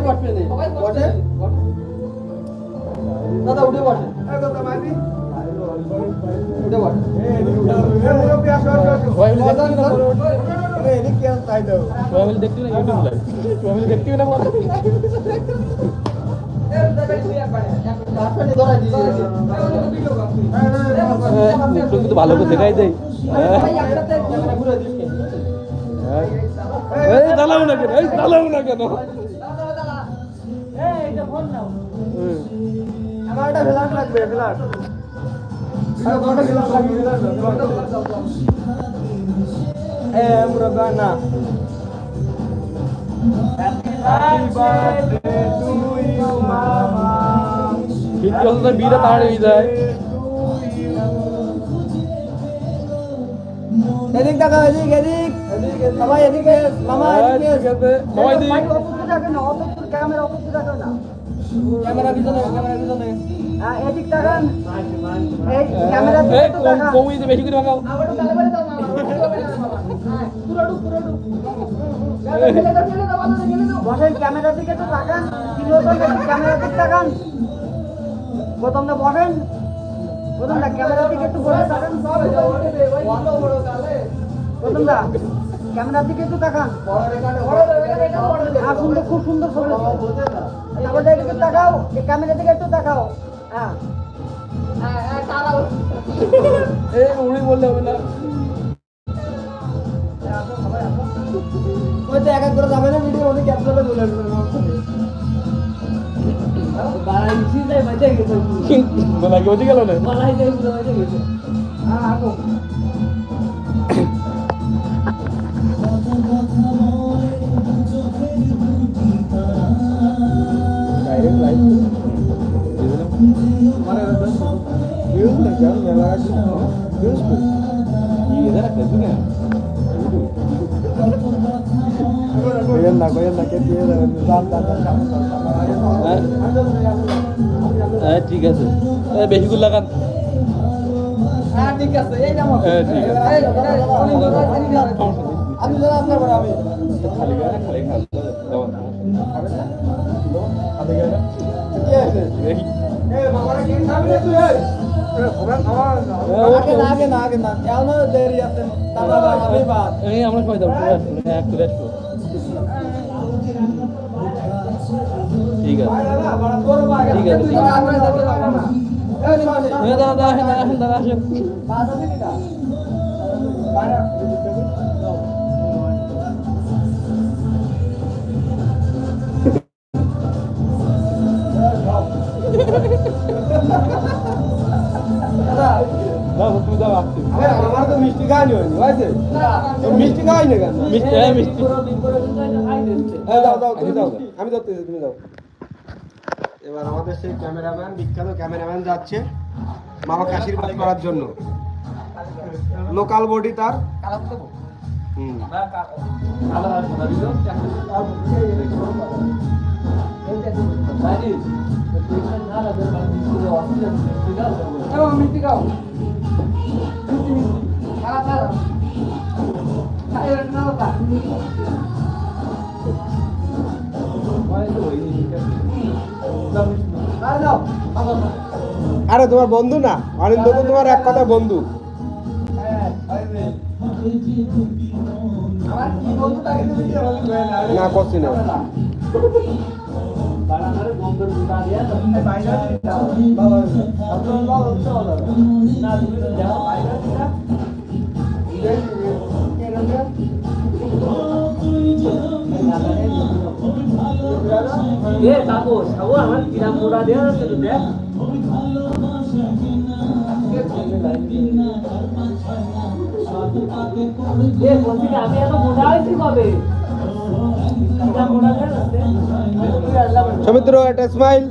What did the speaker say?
বসবে না বসে দাদা উঠে বসে দাদা মাইনি উঠে বসে দেখতে না ইউটিউব লাইভ দেখতে না কিন্তু ভালো করে দেখাই দেয় দালাও না কেন দালাও না কেন আমার একটা ফ্ল্যাশ লাগবে ফ্ল্যাশ মুরব্বা না বিটা তাড়ে যায় এদিক দেখা এদিক এদিক সবাই এদিকে মামা এদিকে মামা এদিক ক্যামেরা অপোজিট রাখো না ক্যামেরা পিছনে হ্যাঁ এদিক তাকান এই ক্যামেরা দিকে তো তাকান কই দে বেশি করে ভাগাও আবার তালে বারে দাও পুরো বসেন ক্যামেরা দিকে তো তাকান ক্যামেরা দিকে তাকান প্রথমটা বসেন প্রথমটা ক্যামেরা দিকে একটু বসে তাকান প্রথমটা ক্যামেরার দিকে একটু তাকান সুন্দর খুব সুন্দর ছবি তারপর এদিকে তাকাও ক্যামেরা দিকে একটু তাকাও হ্যাঁ উনি বললে হবে না ওই তো এক এক করে যাবে না ভিডিও ওই ক্যাপচারে চলে আসবে বালাই কি গেল না বালাই যাই পুরো হয়ে গেছে হ্যাঁ আগো ডাইরেক্ট লাইভ মানে ভিউজ না কেন মেলা আছে ভিউজ কো ये जरा कर दूंगा कोई ना के दिए दाम হ্যাঁ ঠিক আছে বেশি করে লাগান হ্যাঁ ঠিক আছে এই নাও হ্যাঁ ঠিক আছে আমি যারা আপনার বড় আমি খালি গায় না খালি খাল দাও খালি গায় না কি আছে এই মামারা কি খাবি তুই আগে না কেন দেরি আছে দাদা আমি বাদ এই আমরা কই দাও এক করে আসবো ঠিক আছে ঠিক আছে দাদা আসেন দাদা আসেন আমার তো মিষ্টি খাওয়ানি হয়নি হয়েছে মিষ্টি খাওয়াই না কেন মিষ্টি মিষ্টি দাও আমি ধরতেছি তুমি দাও এবার আমাদের সেই ক্যামেরাম্যান বিখ্যাত ক্যামেরাম্যান যাচ্ছে মামাকে আশীর্বাদ করার জন্য লোকাল বডি তার মিষ্টি খাও আরে তোমার বন্ধু না অরিন্দ তো তোমার এক কথা বন্ধু না করছি না আমার কিরাম মোড়া দেওয়া আছে তো দেখ আমি এত মোটা হয়েছি কবে সমিত্র একটা স্মাইল